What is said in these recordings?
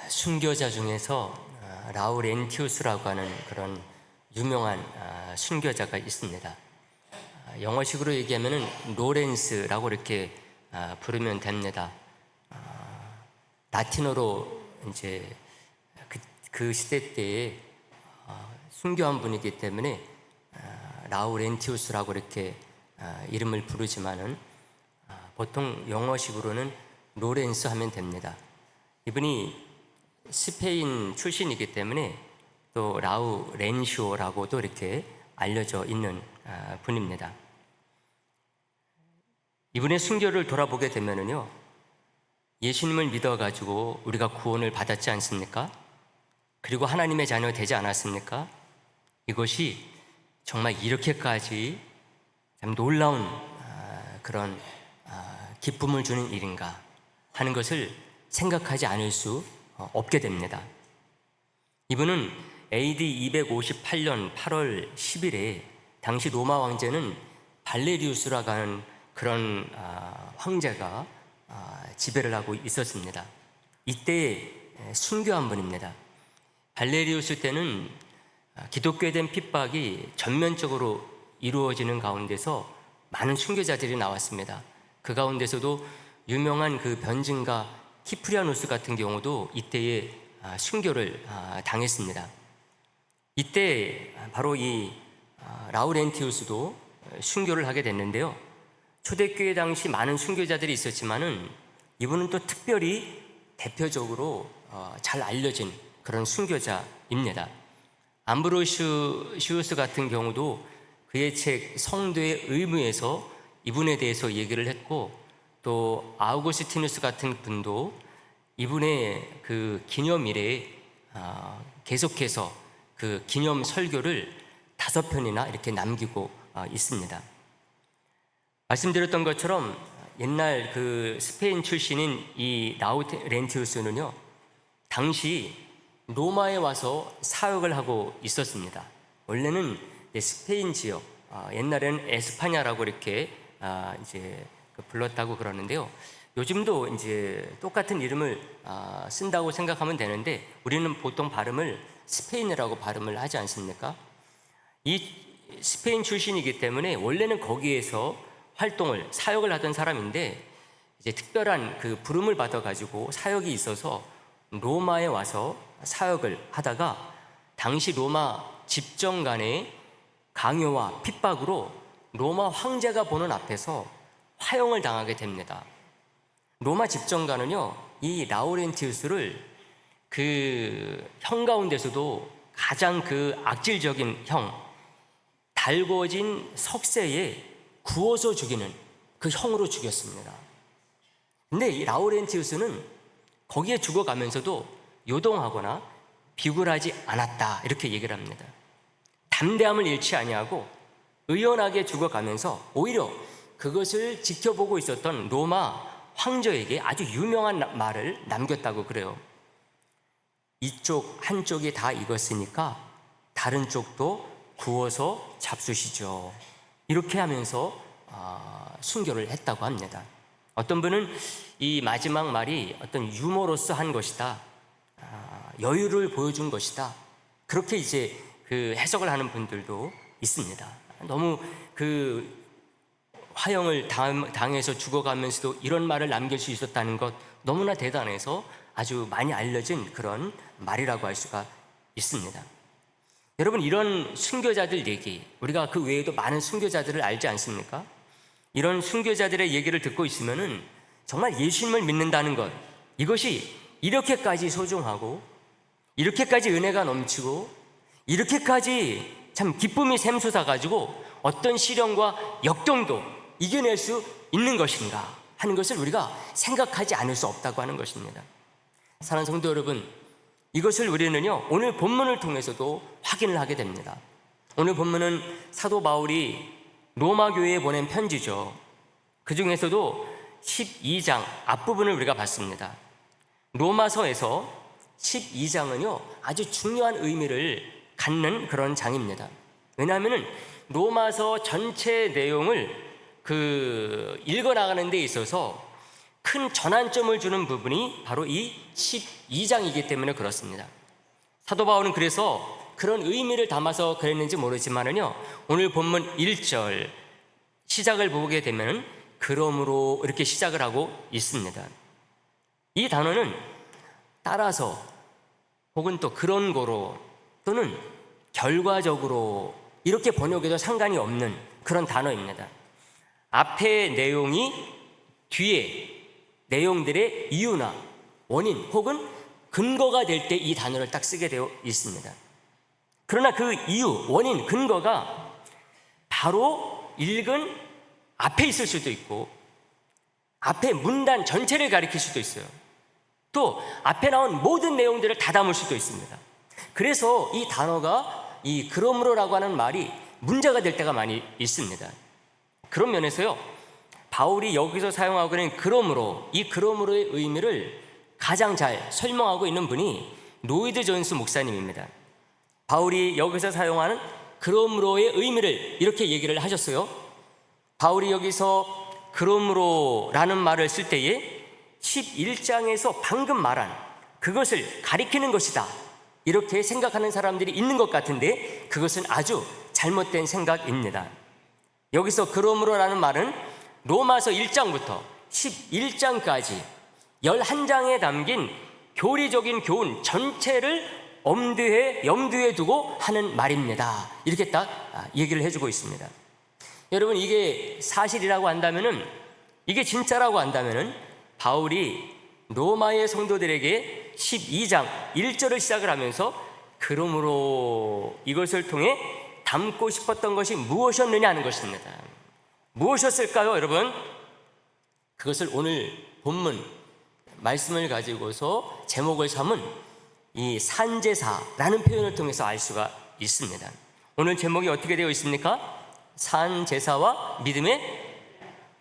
순교자 중에서 라우렌티우스라고 하는 그런 유명한 순교자가 있습니다. 영어식으로 얘기하면은 로렌스라고 이렇게 부르면 됩니다. 라틴어로 이제 그 시대 때에 순교한 분이기 때문에 라우렌티우스라고 이렇게 이름을 부르지만은 보통 영어식으로는 로렌스 하면 됩니다. 이분이 스페인 출신이기 때문에 또 라우렌시오라고도 이렇게 알려져 있는 분입니다. 이분의 순교를 돌아보게 되면은요, 예수님을 믿어가지고 우리가 구원을 받았지 않습니까? 그리고 하나님의 자녀 되지 않았습니까? 이것이 정말 이렇게까지 참 놀라운 그런 기쁨을 주는 일인가 하는 것을 생각하지 않을 수 없게 됩니다. 이분은 AD 258년 8월 10일에 당시 로마 왕제는 발레리우스라고 하는 그런 황제가 지배를 하고 있었습니다. 이때 순교한 분입니다. 발레리우스 때는 기독교에 대한 핍박이 전면적으로 이루어지는 가운데서 많은 순교자들이 나왔습니다. 그 가운데서도 유명한 그 변증가 키프리아누스 같은 경우도 이때에 순교를 당했습니다. 이때 바로 이 라우렌티우스도 순교를 하게 됐는데요. 초대교회 당시 많은 순교자들이 있었지만은 이분은 또 특별히 대표적으로 잘 알려진 그런 순교자입니다. 암브로시우스 같은 경우도 그의 책 성도의 의무에서 이분에 대해서 얘기를 했고, 또 아우구스티누스 같은 분도 이분의 그 기념일에 계속해서 그 기념 설교를 5편이나 이렇게 남기고 있습니다. 말씀드렸던 것처럼 옛날 그 스페인 출신인 이 라우렌티우스는요, 당시 로마에 와서 사역을 하고 있었습니다. 원래는 스페인 지역, 옛날에는 에스파냐라고 이렇게 이제 불렀다고 그러는데요. 요즘도 이제 똑같은 이름을 쓴다고 생각하면 되는데 우리는 보통 발음을 스페인이라고 발음을 하지 않습니까? 이 스페인 출신이기 때문에 원래는 거기에서 사역을 하던 사람인데 이제 특별한 그 부름을 받아가지고 사역이 있어서 로마에 와서 사역을 하다가 당시 로마 집정관의 강요와 핍박으로 로마 황제가 보는 앞에서 화형을 당하게 됩니다. 로마 집정관은요, 이 라우렌티우스를 그 형 가운데서도 가장 그 악질적인 형, 달궈진 석쇠에 구워서 죽이는 그 형으로 죽였습니다. 근데 이 라우렌티우스는 거기에 죽어가면서도 요동하거나 비굴하지 않았다, 이렇게 얘기를 합니다. 담대함을 잃지 아니하고 의연하게 죽어가면서 오히려 그것을 지켜보고 있었던 로마 황제에게 아주 유명한 말을 남겼다고 그래요. 이쪽 한쪽이 다 익었으니까 다른 쪽도 구워서 잡수시죠. 이렇게 하면서 순교를 했다고 합니다. 어떤 분은 이 마지막 말이 어떤 유머로서 한 것이다, 여유를 보여준 것이다, 그렇게 이제 그 해석을 하는 분들도 있습니다. 너무 그 화형을 당해서 죽어가면서도 이런 말을 남길 수 있었다는 것 너무나 대단해서 아주 많이 알려진 그런 말이라고 할 수가 있습니다. 여러분, 이런 순교자들 얘기, 우리가 그 외에도 많은 순교자들을 알지 않습니까? 이런 순교자들의 얘기를 듣고 있으면은 정말 예수님을 믿는다는 것, 이것이 이렇게까지 소중하고 이렇게까지 은혜가 넘치고 이렇게까지 참 기쁨이 샘솟아가지고 어떤 시련과 역경도 이겨낼 수 있는 것인가 하는 것을 우리가 생각하지 않을 수 없다고 하는 것입니다. 사랑하는 성도 여러분, 이것을 우리는요, 오늘 본문을 통해서도 확인을 하게 됩니다. 오늘 본문은 사도 바울이 로마 교회에 보낸 편지죠. 그 중에서도 12장 앞부분을 우리가 봤습니다. 로마서에서 12장은요, 아주 중요한 의미를 갖는 그런 장입니다. 왜냐하면 로마서 전체 내용을 읽어나가는 데 있어서 큰 전환점을 주는 부분이 바로 이 12장이기 때문에 그렇습니다. 사도 바울은 그래서 그런 의미를 담아서 그랬는지 모르지만은요, 오늘 본문 1절 시작을 보게 되면 그러므로 이렇게 시작을 하고 있습니다. 이 단어는 따라서 혹은 또 그런 거로 또는 결과적으로 이렇게 번역해도 상관이 없는 그런 단어입니다. 앞의 내용이 뒤에 내용들의 이유나 원인 혹은 근거가 될 때 이 단어를 딱 쓰게 되어 있습니다. 그러나 그 이유, 원인, 근거가 바로 읽은 앞에 있을 수도 있고 앞에 문단 전체를 가리킬 수도 있어요. 또 앞에 나온 모든 내용들을 다 담을 수도 있습니다. 그래서 이 단어가 이 그러므로라고 하는 말이 문제가 될 때가 많이 있습니다. 그런 면에서요, 바울이 여기서 사용하고 있는 그러므로, 이 그러므로의 의미를 가장 잘 설명하고 있는 분이 로이드 존스 목사님입니다. 바울이 여기서 사용하는 그러므로의 의미를 이렇게 얘기를 하셨어요. 바울이 여기서 그러므로라는 말을 쓸 때에 11장에서 방금 말한 그것을 가리키는 것이다, 이렇게 생각하는 사람들이 있는 것 같은데 그것은 아주 잘못된 생각입니다. 여기서 그러므로라는 말은 로마서 1장부터 11장까지 11장에 담긴 교리적인 교훈 전체를 염두에 두고 하는 말입니다. 이렇게 딱 얘기를 해주고 있습니다. 여러분, 이게 사실이라고 한다면은, 이게 진짜라고 한다면은 바울이 로마의 성도들에게 12장 1절을 시작을 하면서 그러므로 이것을 통해 담고 싶었던 것이 무엇이었느냐 하는 것입니다. 무엇이었을까요, 여러분? 그것을 오늘 본문 말씀을 가지고서 제목을 삼은 이 산제사라는 표현을 통해서 알 수가 있습니다. 오늘 제목이 어떻게 되어 있습니까? 산제사와 믿음의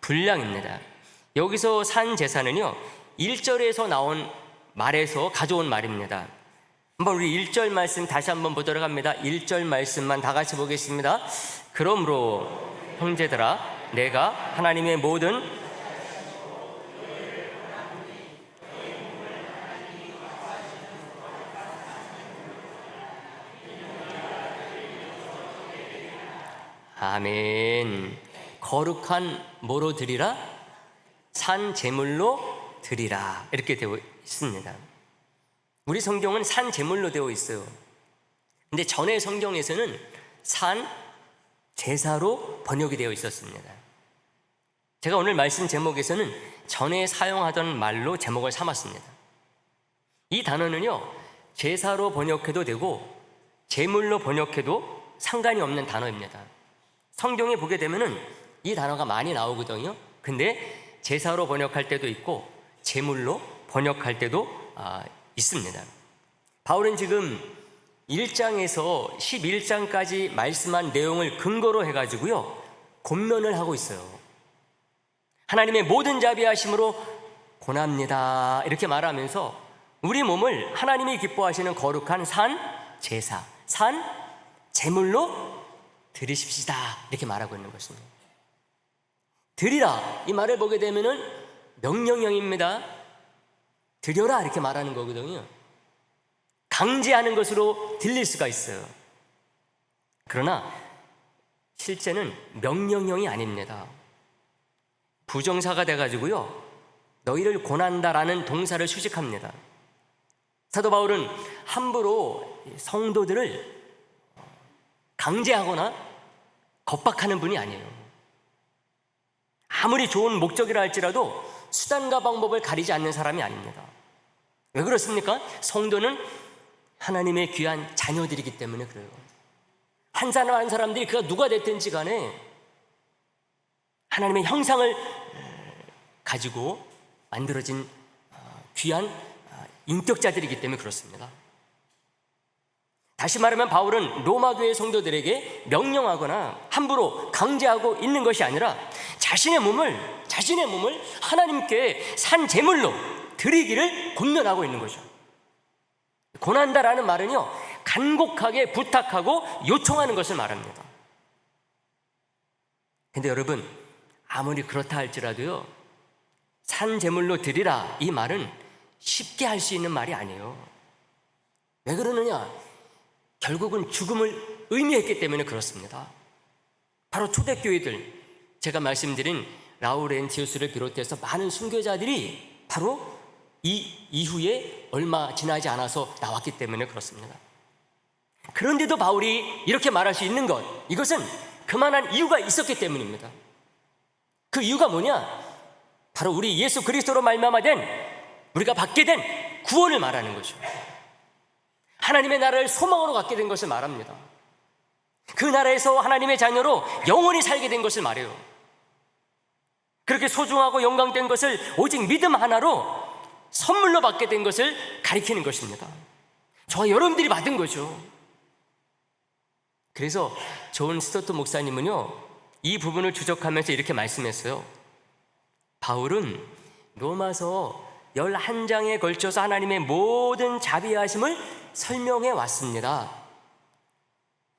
분량입니다. 여기서 산제사는요, 1절에서 나온 말에서 가져온 말입니다. 한번 우리 1절 말씀 다시 한번 보도록 합니다. 1절 말씀만 다 같이 보겠습니다. 그러므로 형제들아, 내가 하나님의 모든 아멘. 거룩한 뭐로 드리라? 산 제물로 드리라, 이렇게 되어 있습니다. 우리 성경은 산 제물로 되어 있어요. 근데 전의 성경에서는 산 제사로 번역이 되어 있었습니다. 제가 오늘 말씀 제목에서는 전에 사용하던 말로 제목을 삼았습니다. 이 단어는요, 제사로 번역해도 되고 제물로 번역해도 상관이 없는 단어입니다. 성경에 보게 되면은 이 단어가 많이 나오거든요. 근데 제사로 번역할 때도 있고 제물로 번역할 때도 있습니다. 바울은 지금 1장에서 11장까지 말씀한 내용을 근거로 해가지고요, 권면을 하고 있어요. 하나님의 모든 자비하심으로 권합니다, 이렇게 말하면서 우리 몸을 하나님이 기뻐하시는 거룩한 산 제사, 산 제물로 드리십시다, 이렇게 말하고 있는 것입니다. 드리라, 이 말을 보게 되면은 명령형입니다. 드려라, 이렇게 말하는 거거든요. 강제하는 것으로 들릴 수가 있어요. 그러나 실제는 명령형이 아닙니다. 부정사가 돼가지고요, 너희를 권한다라는 동사를 수식합니다. 사도 바울은 함부로 성도들을 강제하거나 겁박하는 분이 아니에요. 아무리 좋은 목적이라 할지라도 수단과 방법을 가리지 않는 사람이 아닙니다. 왜 그렇습니까? 성도는 하나님의 귀한 자녀들이기 때문에 그래요. 한 사람 한 사람들이 그가 누가 됐든지 간에 하나님의 형상을 가지고 만들어진 귀한 인격자들이기 때문에 그렇습니다. 다시 말하면 바울은 로마 교회 성도들에게 명령하거나 함부로 강제하고 있는 것이 아니라 자신의 몸을 하나님께 산 제물로 드리기를 권면하고 있는 거죠. 권한다라는 말은요, 간곡하게 부탁하고 요청하는 것을 말합니다. 근데 여러분, 아무리 그렇다 할지라도요, 산 제물로 드리라, 이 말은 쉽게 할 수 있는 말이 아니에요. 왜 그러느냐? 결국은 죽음을 의미했기 때문에 그렇습니다. 바로 초대교회들, 제가 말씀드린 라우렌티우스를 비롯해서 많은 순교자들이 바로 이 이후에 얼마 지나지 않아서 나왔기 때문에 그렇습니다. 그런데도 바울이 이렇게 말할 수 있는 것, 이것은 그만한 이유가 있었기 때문입니다. 그 이유가 뭐냐? 바로 우리 예수 그리스도로 말미암아 된, 우리가 받게 된 구원을 말하는 거죠. 하나님의 나라를 소망으로 갖게 된 것을 말합니다. 그 나라에서 하나님의 자녀로 영원히 살게 된 것을 말해요. 그렇게 소중하고 영광된 것을 오직 믿음 하나로 선물로 받게 된 것을 가리키는 것입니다. 저와 여러분들이 받은 거죠. 그래서 존 스토트 목사님은요, 이 부분을 주적하면서 이렇게 말씀했어요. 바울은 로마서 11장에 걸쳐서 하나님의 모든 자비하심을 설명해 왔습니다.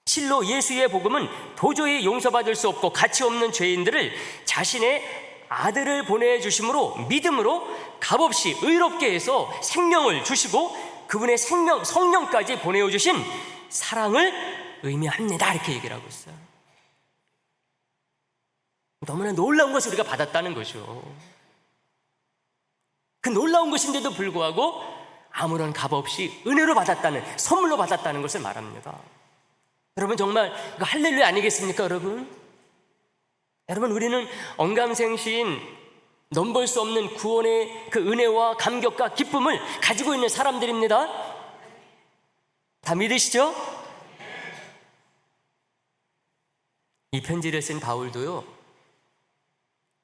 실로 예수의 복음은 도저히 용서받을 수 없고 가치 없는 죄인들을 자신의 아들을 보내주심으로 믿음으로 값없이 의롭게 해서 생명을 주시고 그분의 성령까지 보내주신 사랑을 의미합니다, 이렇게 얘기를 하고 있어요. 너무나 놀라운 것을 우리가 받았다는 거죠. 그 놀라운 것인데도 불구하고 아무런 값 없이 은혜로 받았다는, 선물로 받았다는 것을 말합니다. 여러분, 정말 이거 할렐루야 아니겠습니까, 여러분? 여러분, 우리는 언감생신 넘볼 수 없는 구원의 그 은혜와 감격과 기쁨을 가지고 있는 사람들입니다. 다 믿으시죠? 이 편지를 쓴 바울도요,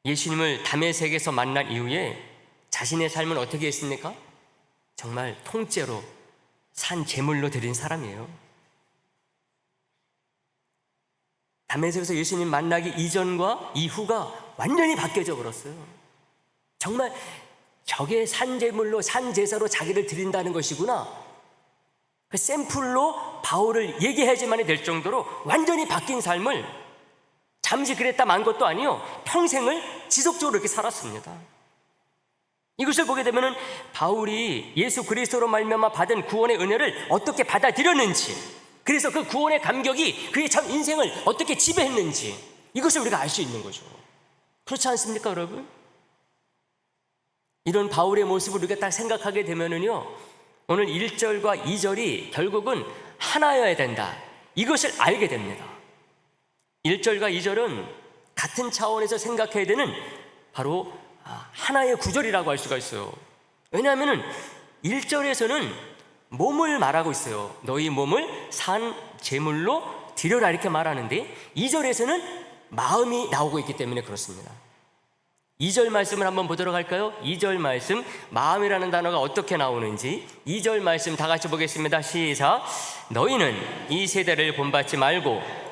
예수님을 다메섹에서 만난 이후에 자신의 삶을 어떻게 했습니까? 정말 통째로 산 제물로 드린 사람이에요. 다메섹에서 예수님 만나기 이전과 이후가 완전히 바뀌어져 버렸어요. 정말 저게 산 제물로, 산 제사로 자기를 드린다는 것이구나, 그 샘플로 바울을 얘기해야지만이 될 정도로 완전히 바뀐 삶을, 잠시 그랬다 만 것도 아니요, 평생을 지속적으로 이렇게 살았습니다. 이것을 보게 되면 바울이 예수 그리스도로 말미암아 받은 구원의 은혜를 어떻게 받아들였는지, 그래서 그 구원의 감격이 그의 참 인생을 어떻게 지배했는지, 이것을 우리가 알 수 있는 거죠. 그렇지 않습니까, 여러분? 이런 바울의 모습을 우리가 딱 생각하게 되면은요, 오늘 1절과 2절이 결국은 하나여야 된다, 이것을 알게 됩니다. 1절과 2절은 같은 차원에서 생각해야 되는 바로 하나의 구절이라고 할 수가 있어요. 왜냐하면 1절에서는 몸을 말하고 있어요. 너희 몸을 산 제물로 드려라, 이렇게 말하는데 2절에서는 마음이 나오고 있기 때문에 그렇습니다. 2절 말씀을 한번 보도록 할까요? 2절 말씀, 마음이라는 단어가 어떻게 나오는지 2절 말씀 다 같이 보겠습니다. 시작. 너희는 이 세대를 본받지 말고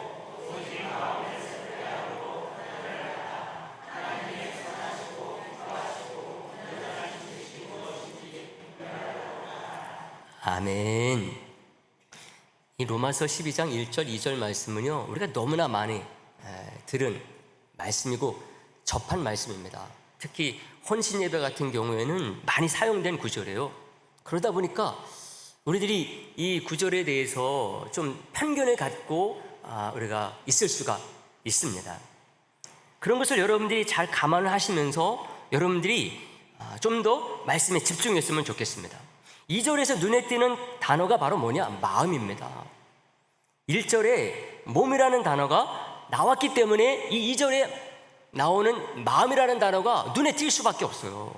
아멘. 이 로마서 12장 1절 2절 말씀은요, 우리가 너무나 많이 들은 말씀이고 접한 말씀입니다. 특히 혼신 예배 같은 경우에는 많이 사용된 구절이에요. 그러다 보니까 우리들이 이 구절에 대해서 좀 편견을 갖고 우리가 있을 수가 있습니다. 그런 것을 여러분들이 잘 감안을 하시면서 여러분들이 좀 더 말씀에 집중했으면 좋겠습니다. 2절에서 눈에 띄는 단어가 바로 뭐냐? 마음입니다. 1절에 몸이라는 단어가 나왔기 때문에 이 2절에 나오는 마음이라는 단어가 눈에 띌 수밖에 없어요.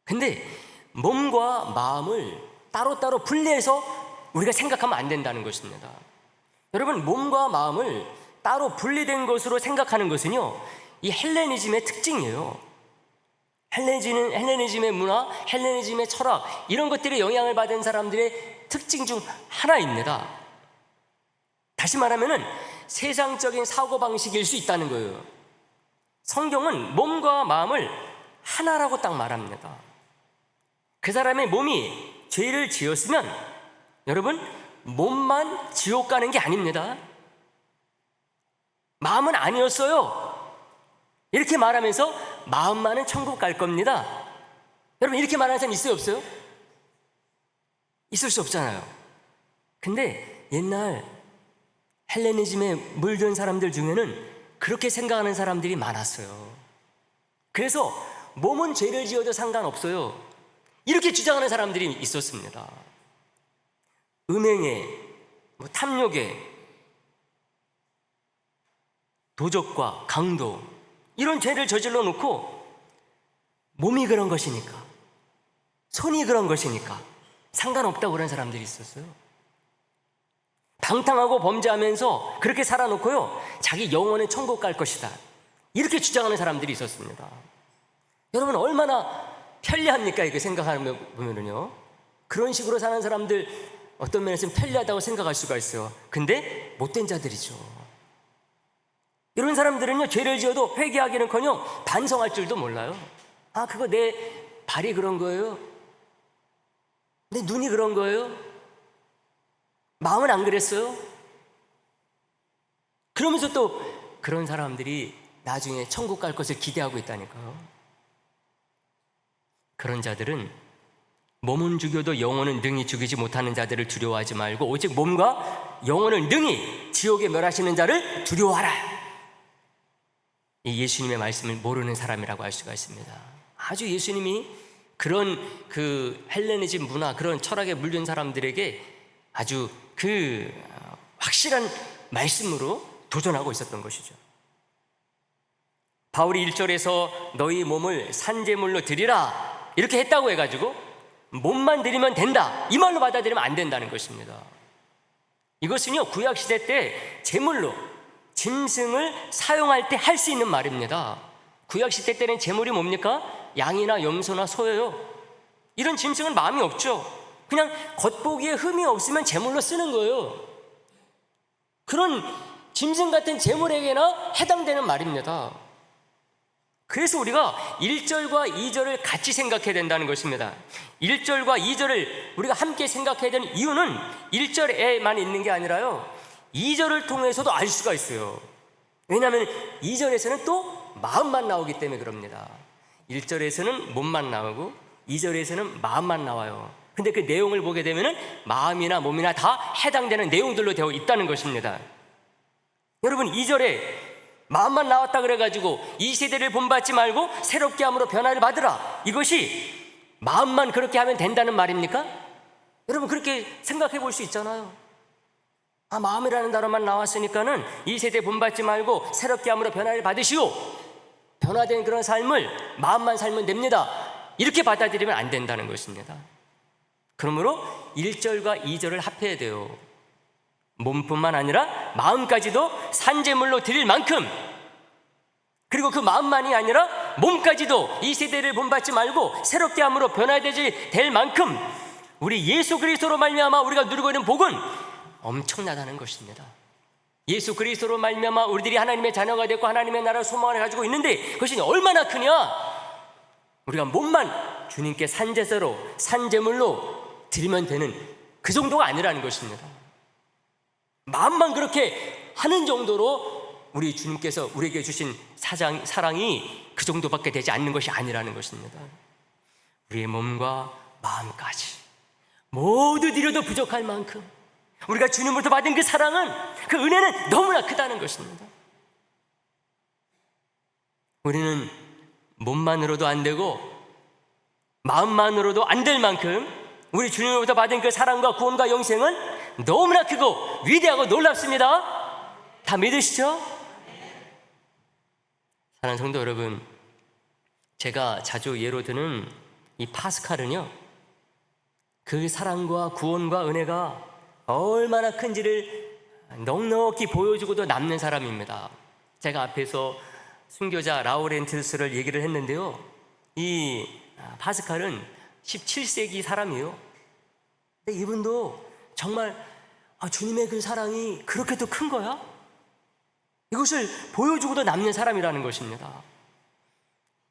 근데 몸과 마음을 따로따로 분리해서 우리가 생각하면 안 된다는 것입니다. 여러분, 몸과 마음을 따로 분리된 것으로 생각하는 것은요, 이 헬레니즘의 특징이에요. 헬레니즘의 문화, 헬레니즘의 철학, 이런 것들에 영향을 받은 사람들의 특징 중 하나입니다. 다시 말하면 세상적인 사고방식일 수 있다는 거예요. 성경은 몸과 마음을 하나라고 딱 말합니다. 그 사람의 몸이 죄를 지었으면 여러분, 몸만 지옥 가는 게 아닙니다. 마음은 아니었어요. 이렇게 말하면서 마음만은 천국 갈 겁니다. 여러분, 이렇게 말하는 사람 있어요, 없어요? 있을 수 없잖아요. 근데 옛날 헬레니즘에 물든 사람들 중에는 그렇게 생각하는 사람들이 많았어요. 그래서 몸은 죄를 지어도 상관없어요, 이렇게 주장하는 사람들이 있었습니다. 음행에, 탐욕에, 도적과 강도, 이런 죄를 저질러 놓고 몸이 그런 것이니까, 손이 그런 것이니까 상관없다고 그런 사람들이 있었어요. 방탕하고 범죄하면서 그렇게 살아놓고요, 자기 영혼은 천국 갈 것이다, 이렇게 주장하는 사람들이 있었습니다. 여러분, 얼마나 편리합니까? 이렇게 생각하면은요, 그런 식으로 사는 사람들 어떤 면에서는 편리하다고 생각할 수가 있어요. 근데 못된 자들이죠. 이런 사람들은요, 죄를 지어도 회개하기는커녕 반성할 줄도 몰라요. 아, 그거 내 발이 그런 거예요, 내 눈이 그런 거예요, 마음은 안 그랬어요. 그러면서 또 그런 사람들이 나중에 천국 갈 것을 기대하고 있다니까요. 그런 자들은 몸은 죽여도 영혼은 능히 죽이지 못하는 자들을 두려워하지 말고 오직 몸과 영혼을 능히 지옥에 멸하시는 자를 두려워하라. 이 예수님의 말씀을 모르는 사람이라고 할 수가 있습니다. 아주 예수님이 그런 그 헬레니즘 문화, 그런 철학에 물든 사람들에게 아주 그 확실한 말씀으로 도전하고 있었던 것이죠. 바울이 1절에서 너희 몸을 산제물로 드리라 이렇게 했다고 해가지고 몸만 드리면 된다, 이 말로 받아들이면 안 된다는 것입니다. 이것은요, 구약시대 때 제물로 짐승을 사용할 때 할 수 있는 말입니다. 구약시대 때는 제물이 뭡니까? 양이나 염소나 소예요. 이런 짐승은 마음이 없죠. 그냥 겉보기에 흠이 없으면 제물로 쓰는 거예요. 그런 짐승 같은 제물에게나 해당되는 말입니다. 그래서 우리가 1절과 2절을 같이 생각해야 된다는 것입니다. 1절과 2절을 우리가 함께 생각해야 되는 이유는 1절에만 있는 게 아니라요, 2절을 통해서도 알 수가 있어요. 왜냐하면 2절에서는 또 마음만 나오기 때문에 그럽니다. 1절에서는 몸만 나오고 2절에서는 마음만 나와요. 근데 그 내용을 보게 되면은 마음이나 몸이나 다 해당되는 내용들로 되어 있다는 것입니다. 여러분, 2절에 마음만 나왔다 그래가지고 이 세대를 본받지 말고 새롭게 함으로 변화를 받으라, 이것이 마음만 그렇게 하면 된다는 말입니까? 여러분, 그렇게 생각해 볼 수 있잖아요. 아, 마음이라는 단어만 나왔으니까는 이 세대 본받지 말고 새롭게 함으로 변화를 받으시오, 변화된 그런 삶을 마음만 살면 됩니다, 이렇게 받아들이면 안 된다는 것입니다. 그러므로 1절과 2절을 합해야 돼요. 몸뿐만 아니라 마음까지도 산제물로 드릴 만큼, 그리고 그 마음만이 아니라 몸까지도 이 세대를 본받지 말고 새롭게 함으로 변화되지 될 만큼 우리 예수 그리스도로 말미암아 우리가 누리고 있는 복은 엄청나다는 것입니다. 예수 그리스도로 말미암아 우리들이 하나님의 자녀가 됐고 하나님의 나라를 소망을 가지고 있는데 그것이 얼마나 크냐? 우리가 몸만 주님께 산제사로 산제물로 드리면 되는 그 정도가 아니라는 것입니다. 마음만 그렇게 하는 정도로 우리 주님께서 우리에게 주신 사랑이 그 정도밖에 되지 않는 것이 아니라는 것입니다. 우리의 몸과 마음까지 모두 드려도 부족할 만큼 우리가 주님으로부터 받은 그 사랑은, 그 은혜는 너무나 크다는 것입니다. 우리는 몸만으로도 안 되고 마음만으로도 안 될 만큼 우리 주님으로부터 받은 그 사랑과 구원과 영생은 너무나 크고 위대하고 놀랍습니다. 다 믿으시죠? 사랑하는 성도 여러분, 제가 자주 예로 드는 이 파스칼은요, 그 사랑과 구원과 은혜가 얼마나 큰지를 넉넉히 보여주고도 남는 사람입니다. 제가 앞에서 순교자 라우렌투스를 얘기를 했는데요, 이 파스칼은 17세기 사람이에요. 근데 이분도 정말 주님의 그 사랑이 그렇게 더 큰 거야? 이것을 보여주고도 남는 사람이라는 것입니다.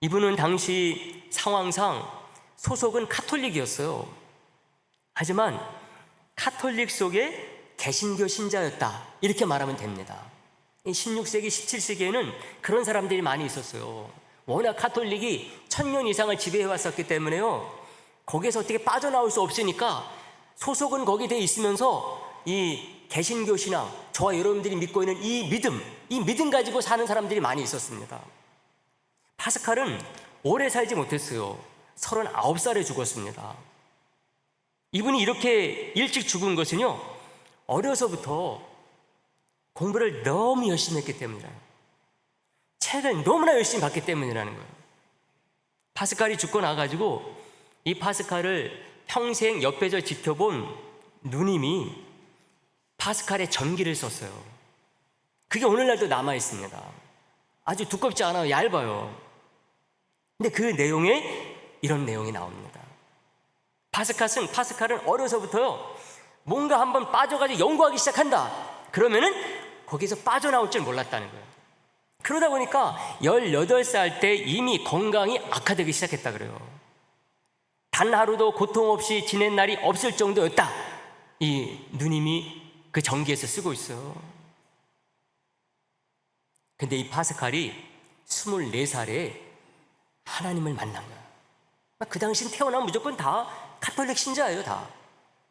이분은 당시 상황상 소속은 카톨릭이었어요. 하지만 카톨릭 속에 개신교 신자였다, 이렇게 말하면 됩니다. 16세기, 17세기에는 그런 사람들이 많이 있었어요. 워낙 가톨릭이 1000년 이상을 지배해왔었기 때문에요, 거기에서 어떻게 빠져나올 수 없으니까 소속은 거기에 돼 있으면서 이 개신교 신앙, 저와 여러분들이 믿고 있는 이 믿음 가지고 사는 사람들이 많이 있었습니다. 파스칼은 오래 살지 못했어요. 39살에 죽었습니다. 이분이 이렇게 일찍 죽은 것은요, 어려서부터 공부를 너무 열심히 했기 때문이라는, 책을 너무나 열심히 봤기 때문이라는 거예요. 파스칼이 죽고 나가지고 이 파스칼을 평생 옆에서 지켜본 누님이 파스칼의 전기를 썼어요. 그게 오늘날도 남아있습니다. 아주 두껍지 않아요. 얇아요. 근데 그 내용에 이런 내용이 나옵니다. 파스칼은 어려서부터요, 뭔가 한번 빠져가지고 연구하기 시작한다 그러면은 거기서 빠져나올 줄 몰랐다는 거예요. 그러다 보니까 18살 때 이미 건강이 악화되기 시작했다 그래요. 단 하루도 고통 없이 지낸 날이 없을 정도였다, 이 누님이 그 전기에서 쓰고 있어요. 근데 이 파스칼이 24살에 하나님을 만난 거야. 그 당시엔 태어나면 무조건 다 가톨릭 신자예요, 다.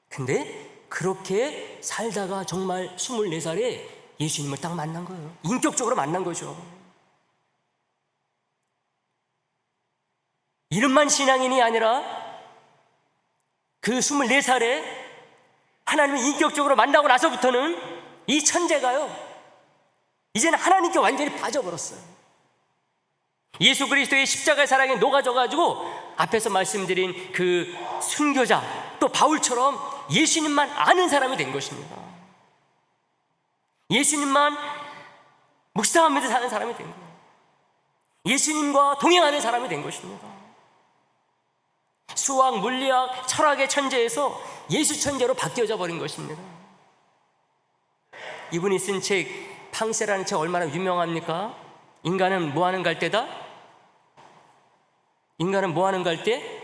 근데 그렇게 살다가 정말 24살에 예수님을 딱 만난 거예요. 인격적으로 만난 거죠. 이름만 신앙인이 아니라 그 24살에 하나님을 인격적으로 만나고 나서부터는 이 천재가요, 이제는 하나님께 완전히 빠져버렸어요. 예수 그리스도의 십자가의 사랑에 녹아져가지고 앞에서 말씀드린 그 순교자, 또 바울처럼 예수님만 아는 사람이 된 것입니다. 예수님만 묵상하면서 사는 사람이 된 거예요. 예수님과 동행하는 사람이 된 것입니다. 수학, 물리학, 철학의 천재에서 예수 천재로 바뀌어져 버린 것입니다. 이분이 쓴 책 팡세라는 책 얼마나 유명합니까? 인간은 뭐 하는 갈대다? 인간은 뭐 하는 갈대?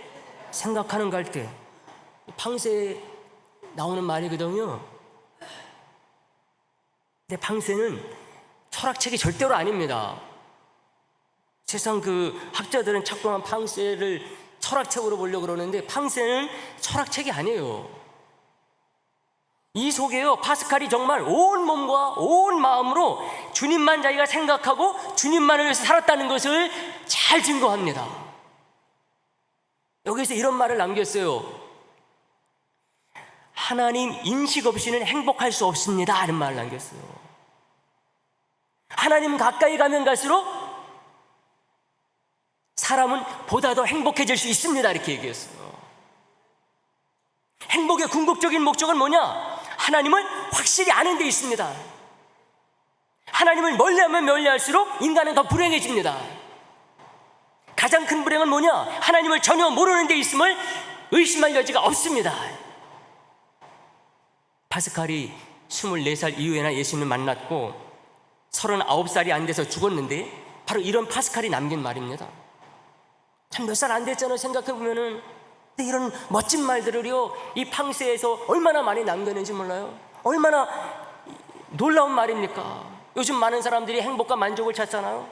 생각하는 갈대. 팡세에 나오는 말이거든요. 근데 팡세는 철학책이 절대로 아닙니다. 세상 그 학자들은 자꾸만 팡세를 철학책으로 보려고 그러는데 팡세는 철학책이 아니에요. 이 속에요, 파스칼이 정말 온 몸과 온 마음으로 주님만 자기가 생각하고 주님만을 위해서 살았다는 것을 잘 증거합니다. 여기서 이런 말을 남겼어요. 하나님 인식 없이는 행복할 수 없습니다 하는 말을 남겼어요. 하나님 가까이 가면 갈수록 사람은 보다 더 행복해질 수 있습니다 이렇게 얘기했어요. 행복의 궁극적인 목적은 뭐냐? 하나님을 확실히 아는 데 있습니다. 하나님을 멀리하면 멀리할수록 인간은 더 불행해집니다. 가장 큰 불행은 뭐냐? 하나님을 전혀 모르는 데 있음을 의심할 여지가 없습니다. 파스칼이 24살 이후에나 예수님을 만났고 39살이 안 돼서 죽었는데 바로 이런 파스칼이 남긴 말입니다. 참 몇 살 안 됐잖아요. 생각해보면은. 근데 이런 멋진 말들을요, 이 팡세에서 얼마나 많이 남겼는지 몰라요. 얼마나 놀라운 말입니까? 요즘 많은 사람들이 행복과 만족을 찾잖아요.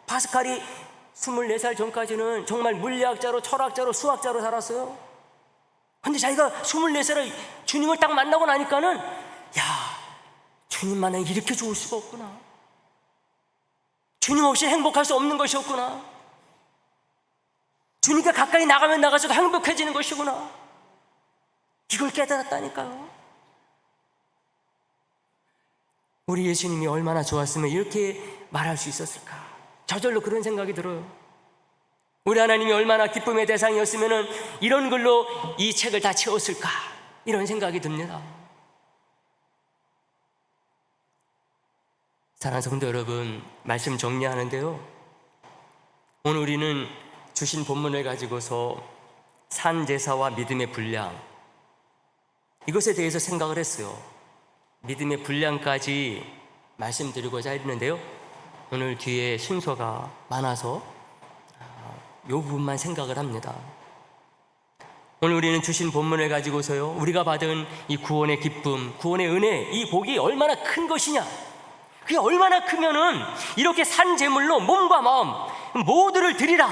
파스칼이 24살 전까지는 정말 물리학자로, 철학자로, 수학자로 살았어요. 근데 자기가 24살에 주님을 딱 만나고 나니까는, 야, 주님만은 이렇게 좋을 수가 없구나. 주님 없이 행복할 수 없는 것이었구나. 주님과 가까이 나가면 나가서도 행복해지는 것이구나. 이걸 깨달았다니까요. 우리 예수님이 얼마나 좋았으면 이렇게 말할 수 있었을까. 저절로 그런 생각이 들어요. 우리 하나님이 얼마나 기쁨의 대상이었으면 이런 글로 이 책을 다 채웠을까, 이런 생각이 듭니다. 사랑하는 성도 여러분, 말씀 정리하는데요, 오늘 우리는 주신 본문을 가지고서 산제사와 믿음의 분량, 이것에 대해서 생각을 했어요. 믿음의 분량까지 말씀드리고자 했는데요, 오늘 뒤에 순서가 많아서 이 부분만 생각을 합니다. 오늘 우리는 주신 본문을 가지고서요, 우리가 받은 이 구원의 기쁨, 구원의 은혜, 이 복이 얼마나 큰 것이냐, 그게 얼마나 크면은 이렇게 산 제물로 몸과 마음 모두를 드리라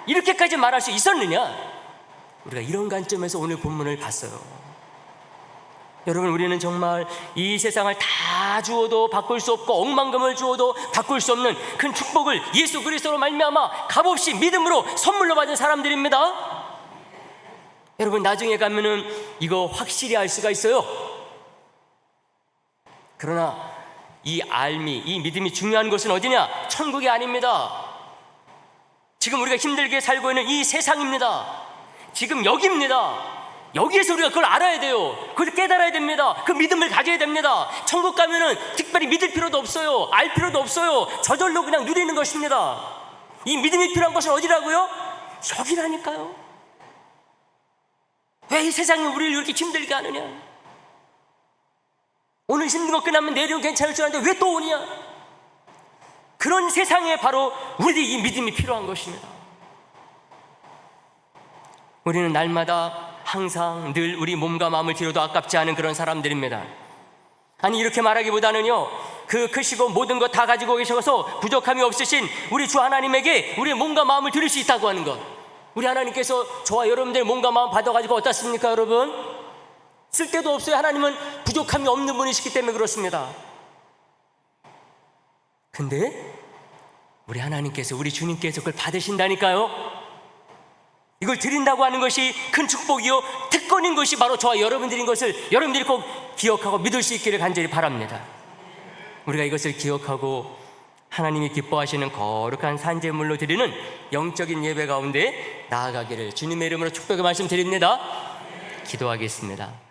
이렇게까지 말할 수 있었느냐? 우리가 이런 관점에서 오늘 본문을 봤어요. 여러분, 우리는 정말 이 세상을 다 주어도 바꿀 수 없고 억만금을 주어도 바꿀 수 없는 큰 축복을 예수 그리스도로 말미암아 값없이 믿음으로 선물로 받은 사람들입니다. 여러분, 나중에 가면은 이거 확실히 알 수가 있어요. 그러나 이 알미, 이 믿음이 중요한 것은 어디냐? 천국이 아닙니다. 지금 우리가 힘들게 살고 있는 이 세상입니다. 지금 여기입니다. 여기에서 우리가 그걸 알아야 돼요. 그걸 깨달아야 됩니다. 그 믿음을 가져야 됩니다. 천국 가면은 특별히 믿을 필요도 없어요. 알 필요도 없어요. 저절로 그냥 누리는 것입니다. 이 믿음이 필요한 것은 어디라고요? 여기라니까요. 왜 이 세상이 우리를 이렇게 힘들게 하느냐? 오늘 힘든 거 끝나면 내일은 괜찮을 줄 알았는데 왜 또 오냐? 그런 세상에 바로 우리 이 믿음이 필요한 것입니다. 우리는 날마다 항상 늘 우리 몸과 마음을 드려도 아깝지 않은 그런 사람들입니다. 아니, 이렇게 말하기보다는요, 그 크시고 모든 것 다 가지고 계셔서 부족함이 없으신 우리 주 하나님에게 우리의 몸과 마음을 드릴 수 있다고 하는 것. 우리 하나님께서 저와 여러분들 몸과 마음 받아가지고 어떻습니까, 여러분? 쓸데도 없어요. 하나님은 부족함이 없는 분이시기 때문에 그렇습니다. 근데 우리 하나님께서, 우리 주님께서 그걸 받으신다니까요. 이걸 드린다고 하는 것이 큰 축복이요, 특권인 것이 바로 저와 여러분들인 것을 여러분들이 꼭 기억하고 믿을 수 있기를 간절히 바랍니다. 우리가 이것을 기억하고 하나님이 기뻐하시는 거룩한 산제물로 드리는 영적인 예배 가운데 나아가기를 주님의 이름으로 축복의 말씀 드립니다. 기도하겠습니다.